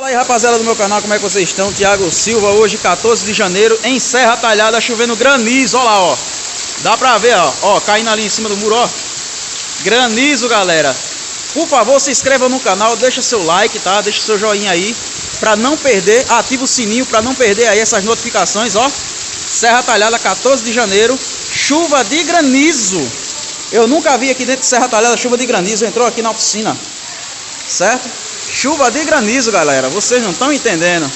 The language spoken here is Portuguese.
Fala aí, rapaziada do meu canal, como é que vocês estão? Thiago Silva, hoje 14 de janeiro, em Serra Talhada, chovendo granizo, ó lá, ó. Dá pra ver, ó, caindo ali em cima do muro, ó. Granizo, galera. Por favor, se inscreva no canal, deixa seu like, tá? Deixa seu joinha aí, pra não perder, ativa o sininho pra não perder aí essas notificações, ó. Serra Talhada, 14 de janeiro, chuva de granizo. Eu nunca vi aqui dentro de Serra Talhada chuva de granizo, entrou aqui na oficina, certo? Chuva de granizo, galera, vocês não estão entendendo.